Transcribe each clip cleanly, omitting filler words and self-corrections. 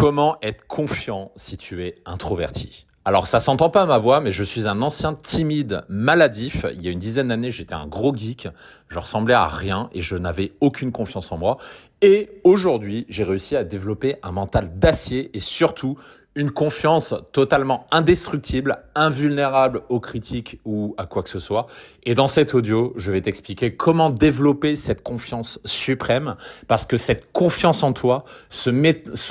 Comment être confiant si tu es introverti? Alors, ça s'entend pas à ma voix, mais je suis un ancien timide maladif. Il y a une dizaine d'années, j'étais un gros geek. Je ressemblais à rien et je n'avais aucune confiance en moi. Et aujourd'hui, j'ai réussi à développer un mental d'acier et surtout une confiance totalement indestructible, invulnérable aux critiques ou à quoi que ce soit. Et dans cet audio, je vais t'expliquer comment développer cette confiance suprême, parce que cette confiance en toi, ce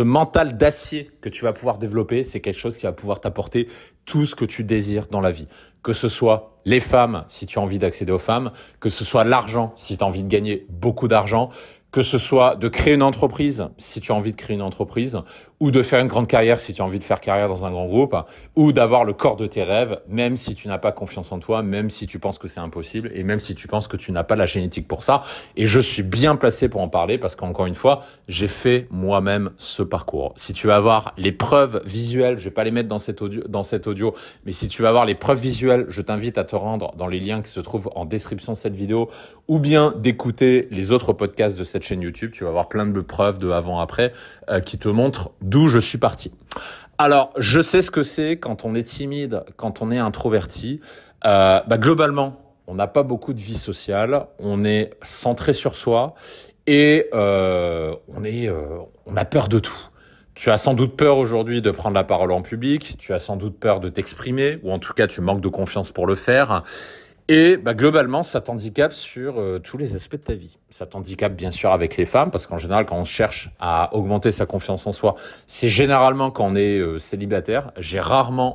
mental d'acier que tu vas pouvoir développer, c'est quelque chose qui va pouvoir t'apporter tout ce que tu désires dans la vie. Que ce soit les femmes, si tu as envie d'accéder aux femmes, que ce soit l'argent, si tu as envie de gagner beaucoup d'argent, que ce soit de créer une entreprise, si tu as envie de créer une entreprise, ou de faire une grande carrière, si tu as envie de faire carrière dans un grand groupe, ou d'avoir le corps de tes rêves, même si tu n'as pas confiance en toi, même si tu penses que c'est impossible, et même si tu penses que tu n'as pas la génétique pour ça. Et je suis bien placé pour en parler, parce qu'encore une fois, j'ai fait moi-même ce parcours. Si tu veux avoir les preuves visuelles, je vais pas les mettre dans cet audio, mais si tu veux avoir les preuves visuelles, je t'invite à te rendre dans les liens qui se trouvent en description de cette vidéo, ou bien d'écouter les autres podcasts de cette chaîne YouTube. Tu vas avoir plein de preuves de avant-après qui te montrent d'où je suis parti. Alors, je sais ce que c'est quand on est timide, quand on est introverti. Globalement, on n'a pas beaucoup de vie sociale, on est centré sur soi et on a peur de tout. Tu as sans doute peur aujourd'hui de prendre la parole en public, tu as sans doute peur de t'exprimer, ou en tout cas, tu manques de confiance pour le faire. Et globalement, ça t'handicape sur tous les aspects de ta vie. Ça t'handicape bien sûr avec les femmes, parce qu'en général, quand on cherche à augmenter sa confiance en soi, c'est généralement quand on est célibataire.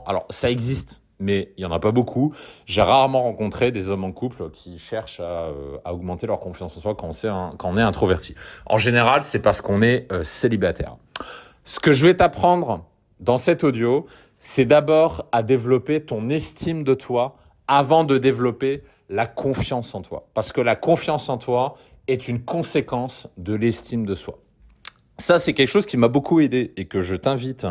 Alors ça existe, mais il y en a pas beaucoup. J'ai rarement rencontré des hommes en couple qui cherchent à augmenter leur confiance en soi quand on est introverti. En général, c'est parce qu'on est célibataire. Ce que je vais t'apprendre dans cet audio, c'est d'abord à développer ton estime de toi avant de développer la confiance en toi. Parce que la confiance en toi est une conséquence de l'estime de soi. Ça, c'est quelque chose qui m'a beaucoup aidé et que je t'invite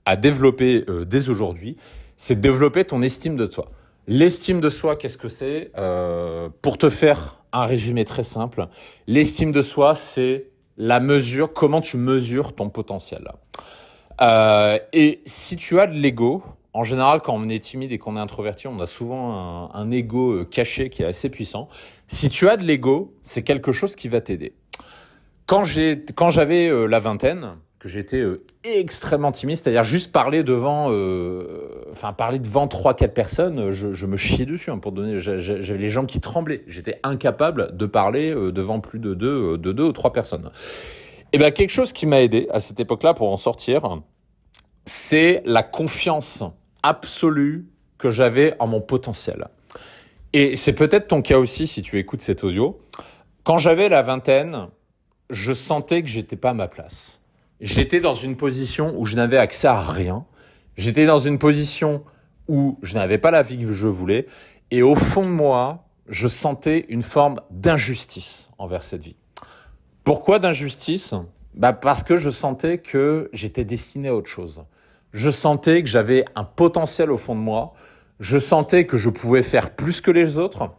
à développer dès aujourd'hui, c'est de développer ton estime de toi. L'estime de soi, qu'est-ce que c'est ? Pour te faire un résumé très simple, l'estime de soi, c'est la mesure, comment tu mesures ton potentiel. Et si tu as de l'ego, en général, quand on est timide et qu'on est introverti, on a souvent un ego caché qui est assez puissant. Si tu as de l'ego, c'est quelque chose qui va t'aider. Quand j'avais la vingtaine, que j'étais extrêmement timide, c'est-à-dire juste parler devant 3-4 personnes, je me chiais dessus. Pour donner, j'avais les jambes qui tremblaient. J'étais incapable de parler devant plus de deux ou 3 personnes. Et quelque chose qui m'a aidé à cette époque-là pour en sortir, c'est la confiance absolue que j'avais en mon potentiel. Et c'est peut-être ton cas aussi si tu écoutes cet audio. Quand j'avais la vingtaine, je sentais que j'étais pas à ma place. J'étais dans une position où je n'avais accès à rien. J'étais dans une position où je n'avais pas la vie que je voulais. Et au fond de moi, je sentais une forme d'injustice envers cette vie. Pourquoi d'injustice ? Parce que je sentais que j'étais destiné à autre chose. Je sentais que j'avais un potentiel au fond de moi. Je sentais que je pouvais faire plus que les autres.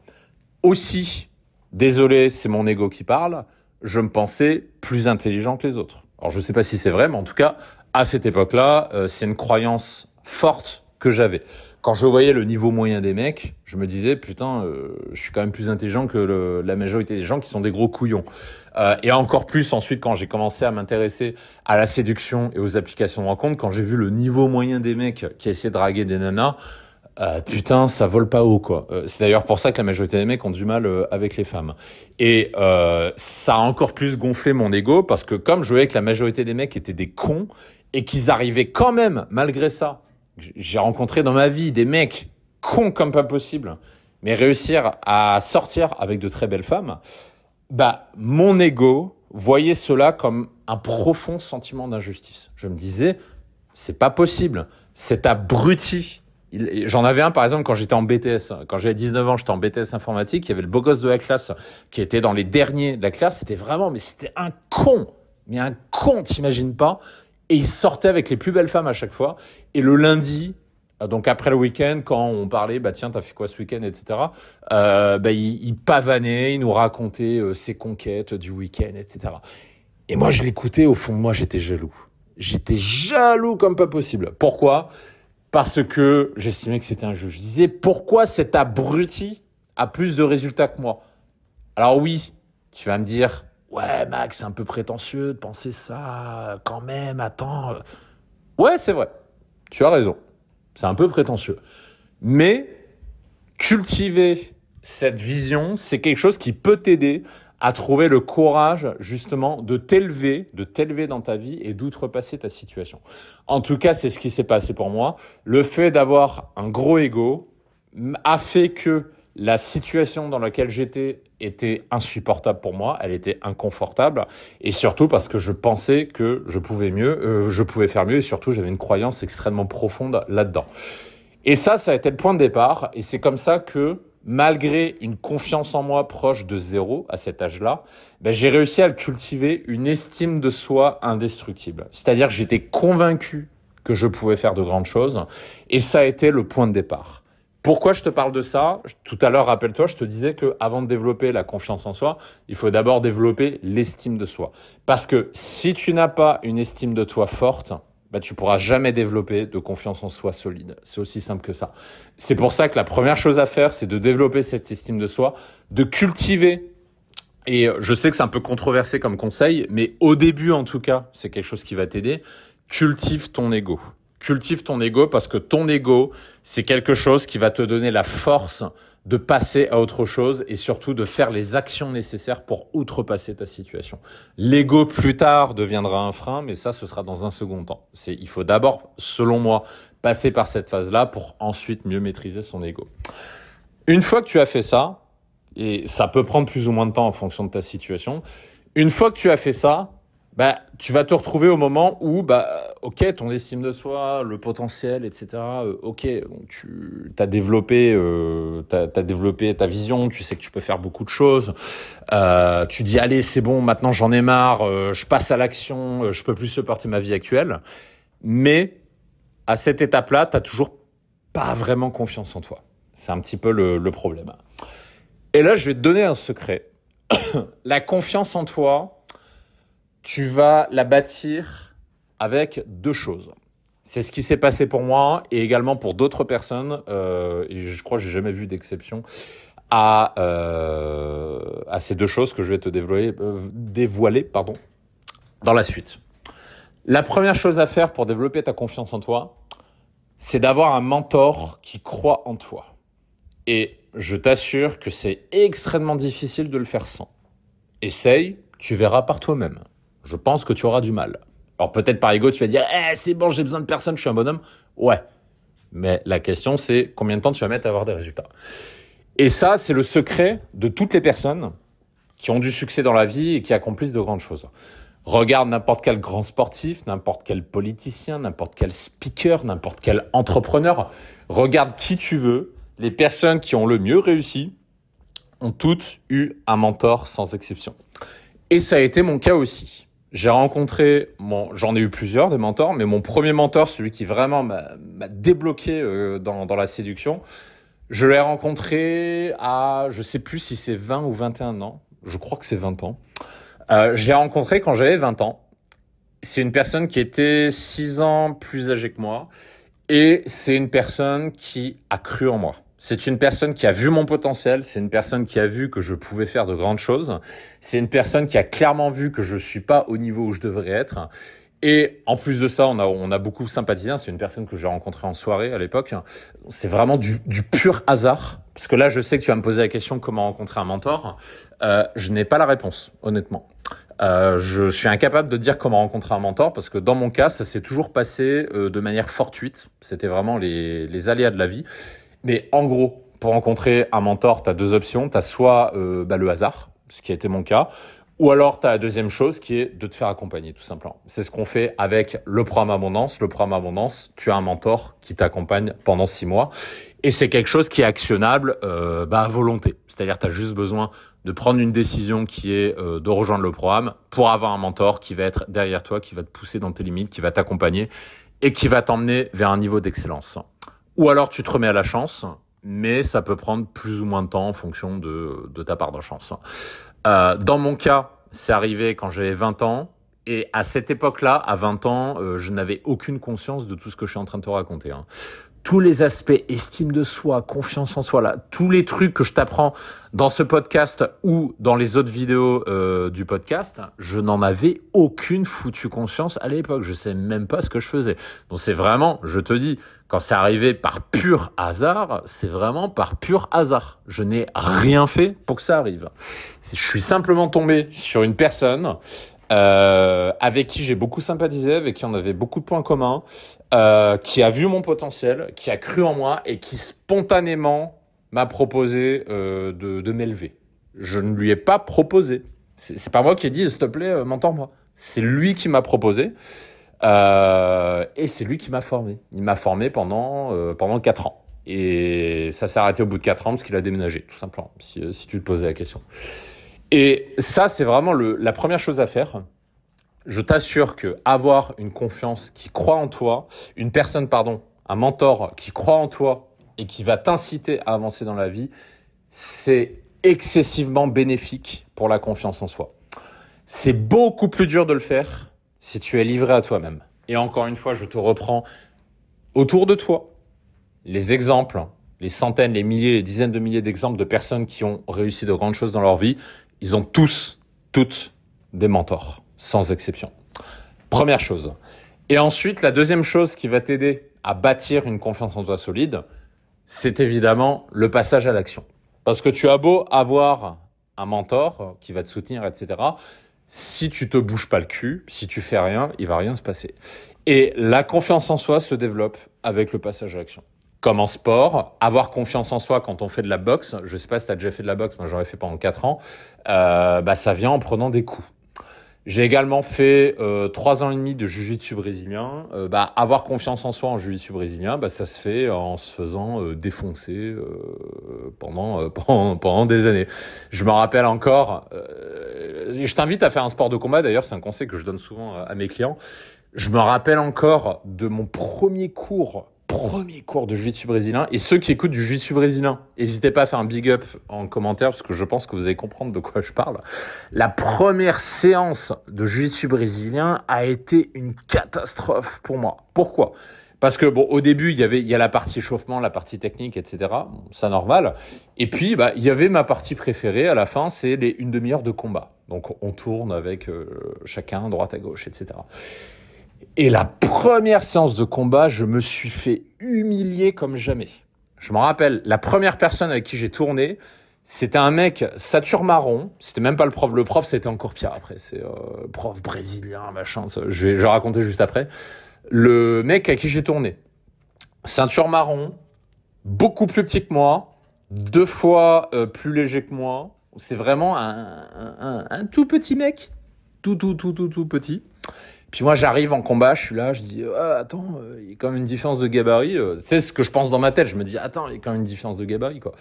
Aussi, désolé, c'est mon ego qui parle, je me pensais plus intelligent que les autres. Alors, je ne sais pas si c'est vrai, mais en tout cas, à cette époque-là, c'est une croyance forte que j'avais. Quand je voyais le niveau moyen des mecs, je me disais, putain, je suis quand même plus intelligent que la majorité des gens qui sont des gros couillons. Et encore plus ensuite quand j'ai commencé à m'intéresser à la séduction et aux applications de rencontre, quand j'ai vu le niveau moyen des mecs qui essaient de draguer des nanas, putain, ça vole pas haut, quoi. C'est d'ailleurs pour ça que la majorité des mecs ont du mal avec les femmes. Et ça a encore plus gonflé mon ego, parce que comme je voyais que la majorité des mecs étaient des cons et qu'ils arrivaient quand même, malgré ça, j'ai rencontré dans ma vie des mecs cons comme pas possible, mais réussir à sortir avec de très belles femmes, mon ego voyait cela comme un profond sentiment d'injustice. Je me disais, c'est pas possible, cet abruti. J'en avais un, par exemple, quand j'étais en BTS. Quand j'avais 19 ans, j'étais en BTS informatique. Il y avait le beau gosse de la classe qui était dans les derniers de la classe. C'était un con. Mais un con, t'imagines pas. Et il sortait avec les plus belles femmes à chaque fois. Et le lundi, donc après le week-end, quand on parlait, tiens, t'as fait quoi ce week-end, etc. Il pavanait, il nous racontait ses conquêtes du week-end, etc. Et moi, je l'écoutais, au fond de moi, j'étais jaloux. J'étais jaloux comme pas possible. Pourquoi? Parce que j'estimais que c'était un jeu. Je disais, pourquoi cet abruti a plus de résultats que moi? Alors oui, tu vas me dire, ouais Max, c'est un peu prétentieux de penser ça, quand même, attends. Ouais, c'est vrai, tu as raison, c'est un peu prétentieux. Mais cultiver cette vision, c'est quelque chose qui peut t'aider à trouver le courage justement de t'élever dans ta vie et d'outrepasser ta situation. En tout cas, c'est ce qui s'est passé pour moi. Le fait d'avoir un gros ego a fait que la situation dans laquelle j'étais était insupportable pour moi, elle était inconfortable, et surtout parce que je pensais que je pouvais mieux, je pouvais faire mieux, et surtout j'avais une croyance extrêmement profonde là-dedans. Et ça a été le point de départ, et c'est comme ça que, malgré une confiance en moi proche de zéro à cet âge-là, j'ai réussi à cultiver une estime de soi indestructible. C'est-à-dire que j'étais convaincu que je pouvais faire de grandes choses, et ça a été le point de départ. Pourquoi je te parle de ça? Tout à l'heure, rappelle-toi, je te disais qu'avant de développer la confiance en soi, il faut d'abord développer l'estime de soi. Parce que si tu n'as pas une estime de toi forte, tu pourras jamais développer de confiance en soi solide. C'est aussi simple que ça. C'est pour ça que la première chose à faire, c'est de développer cette estime de soi, de cultiver. Et je sais que c'est un peu controversé comme conseil, mais au début, en tout cas, c'est quelque chose qui va t'aider. Cultive ton ego. Cultive ton ego parce que ton ego, c'est quelque chose qui va te donner la force de passer à autre chose et surtout de faire les actions nécessaires pour outrepasser ta situation. L'ego, plus tard, deviendra un frein, mais ça, ce sera dans un second temps. Il faut d'abord, selon moi, passer par cette phase-là pour ensuite mieux maîtriser son ego. Une fois que tu as fait ça, et ça peut prendre plus ou moins de temps en fonction de ta situation, une fois que tu as fait ça, tu vas te retrouver au moment où, ok, ton estime de soi, le potentiel, etc. Ok, tu as développé ta vision, tu sais que tu peux faire beaucoup de choses. Tu dis, allez, c'est bon, maintenant j'en ai marre, je passe à l'action, je peux plus supporter ma vie actuelle. Mais à cette étape-là, tu n'as toujours pas vraiment confiance en toi. C'est un petit peu le problème. Et là, je vais te donner un secret. La confiance en toi, tu vas la bâtir avec deux choses. C'est ce qui s'est passé pour moi et également pour d'autres personnes, et je crois que j'ai jamais vu d'exception à ces deux choses que je vais te dévoiler dans la suite. La première chose à faire pour développer ta confiance en toi, c'est d'avoir un mentor qui croit en toi. Et je t'assure que c'est extrêmement difficile de le faire sans. Essaye, tu verras par toi-même. Je pense que tu auras du mal. Alors peut-être par ego, tu vas dire « c'est bon, j'ai besoin de personne, je suis un bonhomme. » Ouais, mais la question c'est combien de temps tu vas mettre à avoir des résultats. Et ça, c'est le secret de toutes les personnes qui ont du succès dans la vie et qui accomplissent de grandes choses. Regarde n'importe quel grand sportif, n'importe quel politicien, n'importe quel speaker, n'importe quel entrepreneur. Regarde qui tu veux. Les personnes qui ont le mieux réussi ont toutes eu un mentor sans exception. Et ça a été mon cas aussi. J'ai rencontré, j'en ai eu plusieurs des mentors, mais mon premier mentor, celui qui vraiment m'a débloqué dans la séduction, je l'ai rencontré à, je sais plus si c'est 20 ou 21 ans, je crois que c'est 20 ans. Je l'ai rencontré quand j'avais 20 ans. C'est une personne qui était 6 ans plus âgée que moi et c'est une personne qui a cru en moi. C'est une personne qui a vu mon potentiel, c'est une personne qui a vu que je pouvais faire de grandes choses, c'est une personne qui a clairement vu que je suis pas au niveau où je devrais être. Et en plus de ça, on a beaucoup sympathisé. C'est une personne que j'ai rencontrée en soirée à l'époque. C'est vraiment du pur hasard. Parce que là, je sais que tu vas me poser la question comment rencontrer un mentor. Je n'ai pas la réponse, honnêtement. Je suis incapable de dire comment rencontrer un mentor parce que dans mon cas, ça s'est toujours passé de manière fortuite. C'était vraiment les aléas de la vie. Mais en gros, pour rencontrer un mentor, tu as deux options. Tu as soit le hasard, ce qui a été mon cas, ou alors tu as la deuxième chose qui est de te faire accompagner, tout simplement. C'est ce qu'on fait avec le programme Abondance. Le programme Abondance, tu as un mentor qui t'accompagne pendant 6 mois. Et c'est quelque chose qui est actionnable à volonté. C'est-à-dire tu as juste besoin de prendre une décision qui est de rejoindre le programme pour avoir un mentor qui va être derrière toi, qui va te pousser dans tes limites, qui va t'accompagner et qui va t'emmener vers un niveau d'excellence. Ou alors tu te remets à la chance, mais ça peut prendre plus ou moins de temps en fonction de ta part de chance. Dans mon cas, c'est arrivé quand j'avais 20 ans. Et à cette époque-là, à 20 ans, je n'avais aucune conscience de tout ce que je suis en train de te raconter. Hein. Tous les aspects estime de soi, confiance en soi, là, tous les trucs que je t'apprends dans ce podcast ou dans les autres vidéos du podcast, je n'en avais aucune foutue conscience à l'époque. Je sais même pas ce que je faisais. Donc c'est vraiment, je te dis, quand c'est arrivé par pur hasard, c'est vraiment par pur hasard. Je n'ai rien fait pour que ça arrive. Je suis simplement tombé sur une personne avec qui j'ai beaucoup sympathisé, avec qui on avait beaucoup de points communs, qui a vu mon potentiel, qui a cru en moi et qui spontanément m'a proposé de m'élever. Je ne lui ai pas proposé. C'est pas moi qui ai dit, s'il te plaît, mentor-moi. C'est lui qui m'a proposé et c'est lui qui m'a formé. Il m'a formé pendant 4 ans. Et ça s'est arrêté au bout de 4 ans parce qu'il a déménagé, tout simplement, si tu te posais la question. Et ça, c'est vraiment la première chose à faire. Je t'assure que avoir une confiance qui croit en toi, un mentor qui croit en toi et qui va t'inciter à avancer dans la vie, c'est excessivement bénéfique pour la confiance en soi. C'est beaucoup plus dur de le faire si tu es livré à toi-même. Et encore une fois, je te reprends autour de toi les exemples, les centaines, les milliers, les dizaines de milliers d'exemples de personnes qui ont réussi de grandes choses dans leur vie. Ils ont toutes des mentors, sans exception. Première chose. Et ensuite, la deuxième chose qui va t'aider à bâtir une confiance en toi solide, c'est évidemment le passage à l'action. Parce que tu as beau avoir un mentor qui va te soutenir, etc. Si tu te bouges pas le cul, si tu fais rien, il va rien se passer. Et la confiance en soi se développe avec le passage à l'action. Comme en sport, avoir confiance en soi quand on fait de la boxe, je ne sais pas si tu as déjà fait de la boxe, moi j'en ai fait pendant 4 ans, ça vient en prenant des coups. J'ai également fait 3 ans et demi de jiu-jitsu brésilien. Avoir confiance en soi en jiu-jitsu brésilien, ça se fait en se faisant défoncer pendant des années. Je me rappelle encore, je t'invite à faire un sport de combat, d'ailleurs c'est un conseil que je donne souvent à mes clients. Je me rappelle encore de mon premier cours de jiu-jitsu brésilien. Et ceux qui écoutent du jiu-jitsu brésilien, n'hésitez pas à faire un big up en commentaire parce que je pense que vous allez comprendre de quoi je parle. La première séance de jiu-jitsu brésilien a été une catastrophe pour moi. Pourquoi ? Parce que au début, il y a la partie échauffement, la partie technique, etc. Bon, c'est normal. Et puis, il y avait ma partie préférée à la fin, c'est une demi-heure de combat. Donc, on tourne avec chacun droite à gauche, etc. Et la première séance de combat, je me suis fait humilier comme jamais. Je me rappelle, la première personne avec qui j'ai tourné, c'était un mec ceinture marron. C'était même pas le prof. Le prof, c'était encore pire après. C'est prof brésilien, machin. Je vais raconter juste après. Le mec avec qui j'ai tourné, ceinture marron, beaucoup plus petit que moi, 2 fois plus léger que moi. C'est vraiment un tout petit mec. Tout petit. Puis moi, j'arrive en combat, je suis là, je dis attends, il y a quand même une différence de gabarit. C'est ce que je pense dans ma tête. Je me dis attends, il y a quand même une différence de gabarit, quoi.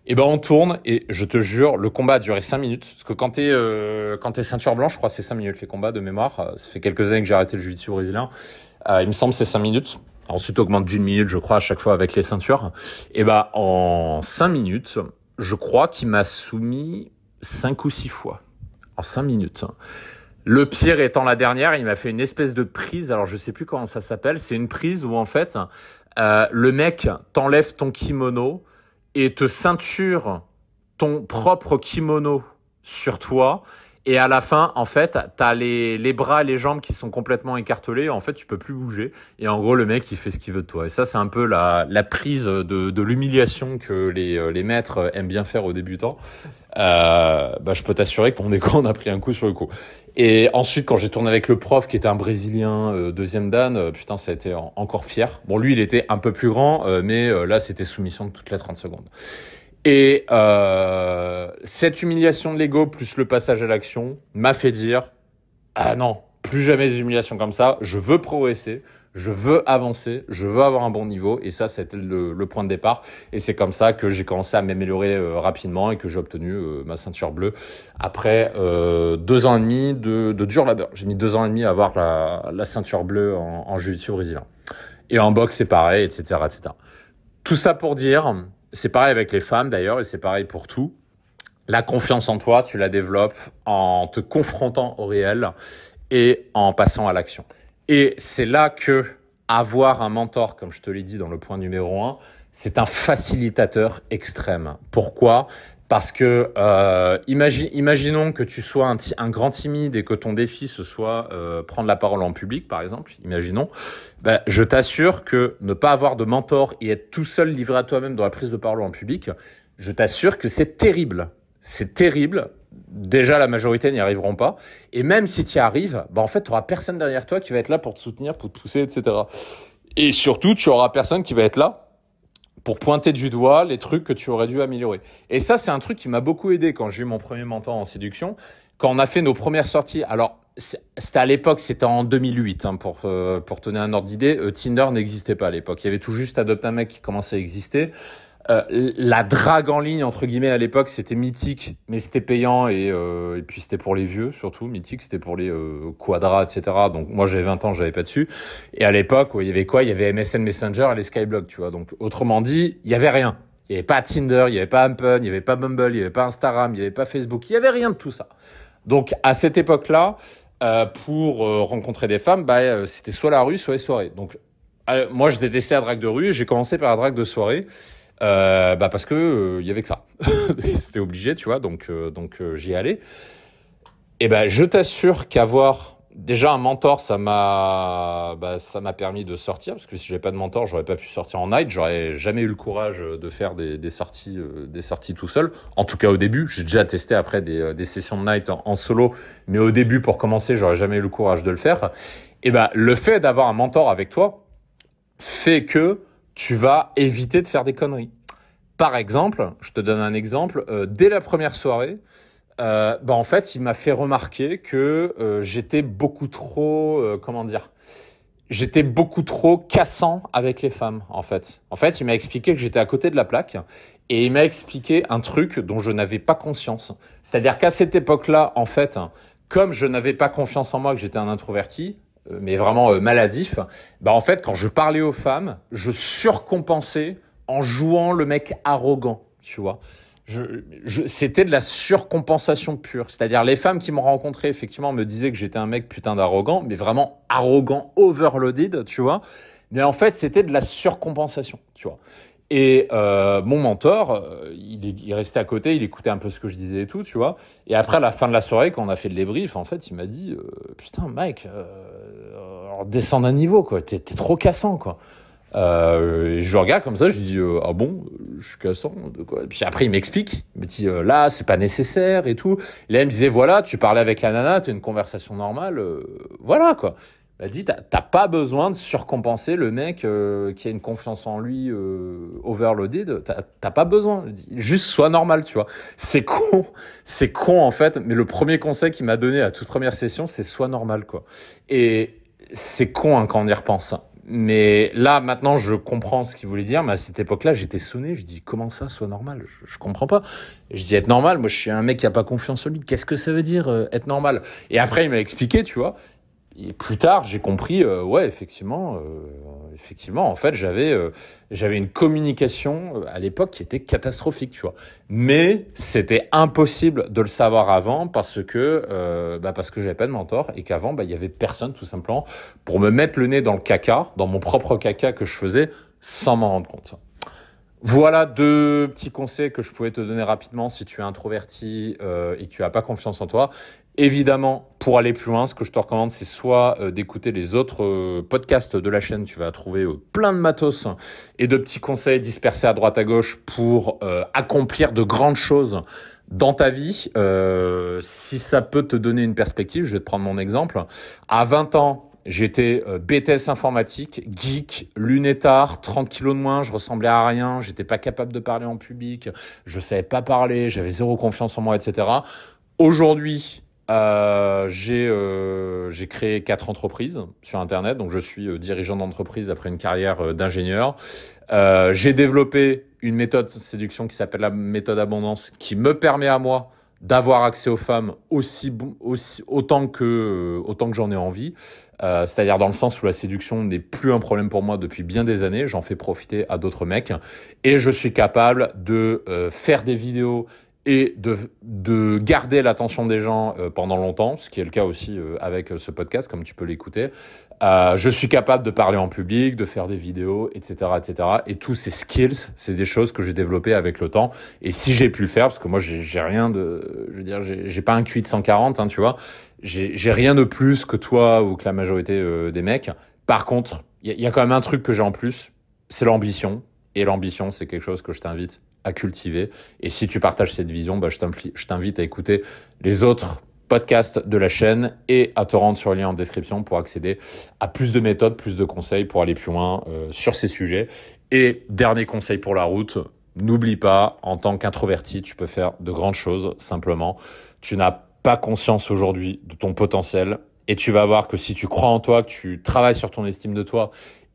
Et on tourne et je te jure, le combat a duré 5 minutes. Parce que quand t'es ceinture blanche, je crois que c'est 5 minutes les combats de mémoire. Ça fait quelques années que j'ai arrêté le jiu-jitsu brésilien. Il me semble que c'est 5 minutes. Ensuite, augmente d'1 minute, je crois, à chaque fois avec les ceintures. Et en 5 minutes, je crois qu'il m'a soumis 5 ou 6 fois. En 5 minutes. Le pire étant la dernière, il m'a fait une espèce de prise. Alors, je sais plus comment ça s'appelle. C'est une prise où, en fait, le mec t'enlève ton kimono et te ceinture ton propre kimono sur toi. Et à la fin, en fait, t'as les bras et les jambes qui sont complètement écartelés. En fait, tu peux plus bouger. Et en gros, le mec, il fait ce qu'il veut de toi. Et ça, c'est un peu la prise de l'humiliation que les maîtres aiment bien faire aux débutants. Je peux t'assurer que mon école, on a pris un coup sur le coup. Et ensuite, quand j'ai tourné avec le prof, qui était un Brésilien, deuxième dan, putain, ça a été encore pire. Bon, lui, il était un peu plus grand, mais là, c'était soumission de toutes les 30 secondes. Et cette humiliation de l'ego plus le passage à l'action m'a fait dire « Ah non, plus jamais des humiliations comme ça, je veux progresser, je veux avancer, je veux avoir un bon niveau. » Et ça, c'était le point de départ. Et c'est comme ça que j'ai commencé à m'améliorer rapidement et que j'ai obtenu ma ceinture bleue après 2 ans et demi de dur labeur. J'ai mis 2 ans et demi à avoir la ceinture bleue en jiu-jitsu brésilien. Et en boxe, c'est pareil, etc., etc. Tout ça pour dire... C'est pareil avec les femmes d'ailleurs, et c'est pareil pour tout. La confiance en toi, tu la développes en te confrontant au réel et en passant à l'action. Et c'est là que avoir un mentor, comme je te l'ai dit dans le point numéro 1, c'est un facilitateur extrême. Pourquoi ? Parce que imaginons que tu sois un grand timide et que ton défi ce soit prendre la parole en public, par exemple. Imaginons. Ben, je t'assure que ne pas avoir de mentor et être tout seul livré à toi-même dans la prise de parole en public, je t'assure que c'est terrible. C'est terrible. Déjà, la majorité n'y arriveront pas. Et même si tu y arrives, ben en fait, tu n'auras personne derrière toi qui va être là pour te soutenir, pour te pousser, etc. Et surtout, tu n'auras personne qui va être là pour pointer du doigt les trucs que tu aurais dû améliorer. Et ça, c'est un truc qui m'a beaucoup aidé quand j'ai eu mon premier mentor en séduction. Quand on a fait nos premières sorties, alors c'était à l'époque, c'était en 2008, hein, pour te donner un ordre d'idée, Tinder n'existait pas à l'époque. Il y avait tout juste Adopte un mec qui commençait à exister. La drague en ligne, entre guillemets, à l'époque, c'était Mythique, mais c'était payant et puis c'était pour les vieux, surtout. Mythique, c'était pour les quadras, etc. Donc moi, j'avais 20 ans, j'avais pas dessus. Et à l'époque, il y avait quoi ? Il y avait MSN Messenger et les Skyblog, tu vois. Donc autrement dit, il y avait rien. Il n'y avait pas Tinder, il n'y avait pas Happn, il n'y avait pas Bumble, il n'y avait pas Instagram, il n'y avait pas Facebook, il n'y avait rien de tout ça. Donc à cette époque-là, pour rencontrer des femmes, c'était soit la rue, soit les soirées. Donc moi, je détestais la drague de rue et j'ai commencé par la drague de soirée. Parce que y avait que ça. C'était obligé, tu vois, donc j'y allais. Et je t'assure qu'avoir déjà un mentor, ça m'a permis de sortir, parce que si j'avais pas de mentor, j'aurais pas pu sortir en night, j'aurais jamais eu le courage de faire des sorties tout seul. En tout cas au début, j'ai déjà testé après des sessions de night en solo, mais au début pour commencer, j'aurais jamais eu le courage de le faire. Et le fait d'avoir un mentor avec toi fait que tu vas éviter de faire des conneries. Par exemple, je te donne un exemple, dès la première soirée, en fait, il m'a fait remarquer que j'étais beaucoup trop, j'étais beaucoup trop cassant avec les femmes, en fait. En fait, il m'a expliqué que j'étais à côté de la plaque et il m'a expliqué un truc dont je n'avais pas conscience. C'est-à-dire qu'à cette époque-là, en fait, comme je n'avais pas confiance en moi, que j'étais un introverti, mais vraiment maladif, en fait, quand je parlais aux femmes, je surcompensais en jouant le mec arrogant, tu vois. C'était de la surcompensation pure. C'est-à-dire, les femmes qui m'ont rencontré, effectivement, me disaient que j'étais un mec putain d'arrogant, mais vraiment arrogant, overloaded, tu vois. Mais en fait, c'était de la surcompensation, tu vois. Et mon mentor, il restait à côté, il écoutait un peu ce que je disais et tout, tu vois. Et après, à la fin de la soirée, quand on a fait le débrief, en fait, il m'a dit putain, Mike, alors descends d'un niveau, quoi. T'es trop cassant, quoi. Je le regarde comme ça, je lui dis ah bon, je suis cassant de quoi. Et puis après, il m'explique, il me dit là, c'est pas nécessaire et tout. Et là, il me disait voilà, tu parlais avec la nana, t'as une conversation normale, voilà, quoi. Il m'a dit, t'as pas besoin de surcompenser le mec qui a une confiance en lui overloaded. T'as pas besoin. Juste sois normal, tu vois. C'est con en fait. Mais le premier conseil qu'il m'a donné à toute première session, c'est sois normal, quoi. Et c'est con hein, quand on y repense. Mais là, maintenant, je comprends ce qu'il voulait dire. Mais à cette époque-là, j'étais sonné. Je dis, comment ça, sois normal ? Je comprends pas. Je dis, être normal. Moi, je suis un mec qui a pas confiance en lui. Qu'est-ce que ça veut dire, être normal ? Et après, il m'a expliqué, tu vois. Et plus tard, j'ai compris, ouais, effectivement, en fait, j'avais une communication à l'époque qui était catastrophique, tu vois. Mais c'était impossible de le savoir avant parce que j'avais pas de mentor et qu'avant, il y avait personne tout simplement pour me mettre le nez dans le caca, dans mon propre caca que je faisais sans m'en rendre compte. Voilà 2 petits conseils que je pouvais te donner rapidement si tu es introverti et que tu n'as pas confiance en toi. Évidemment, pour aller plus loin, ce que je te recommande, c'est soit d'écouter les autres podcasts de la chaîne. Tu vas trouver plein de matos et de petits conseils dispersés à droite à gauche pour accomplir de grandes choses dans ta vie. Si ça peut te donner une perspective, je vais te prendre mon exemple. À 20 ans, j'étais BTS informatique, geek, lunettard, 30 kilos de moins, je ressemblais à rien, j'étais pas capable de parler en public, je savais pas parler, j'avais zéro confiance en moi, etc. Aujourd'hui, j'ai créé 4 entreprises sur Internet, donc je suis dirigeant d'entreprise après une carrière d'ingénieur. J'ai développé une méthode de séduction qui s'appelle la méthode abondance, qui me permet à moi d'avoir accès aux femmes autant que j'en ai envie. C'est-à-dire dans le sens où la séduction n'est plus un problème pour moi depuis bien des années. J'en fais profiter à d'autres mecs. Et je suis capable de faire des vidéos et de garder l'attention des gens pendant longtemps, ce qui est le cas aussi avec ce podcast, comme tu peux l'écouter. Je suis capable de parler en public, de faire des vidéos, etc., etc. Et tous ces skills, c'est des choses que j'ai développées avec le temps. Et si j'ai pu le faire, parce que moi, j'ai rien de, je veux dire, j'ai pas un QI de 140, hein, tu vois. J'ai rien de plus que toi ou que la majorité des mecs. Par contre, il y a quand même un truc que j'ai en plus, c'est l'ambition. Et l'ambition, c'est quelque chose que je t'invite à cultiver. Et si tu partages cette vision, bah, je t'invite à écouter les autres podcasts de la chaîne et à te rendre sur le lien en description pour accéder à plus de méthodes, plus de conseils pour aller plus loin sur ces sujets. Et dernier conseil pour la route, n'oublie pas, en tant qu'introverti, tu peux faire de grandes choses. Simplement, tu n'as pas conscience aujourd'hui de ton potentiel et tu vas voir que si tu crois en toi, que tu travailles sur ton estime de toi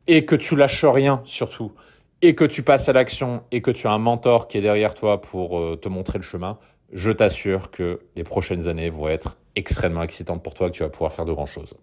et que tu lâches rien surtout, et que tu passes à l'action et que tu as un mentor qui est derrière toi pour te montrer le chemin, je t'assure que les prochaines années vont être extrêmement excitantes pour toi, que tu vas pouvoir faire de grandes choses.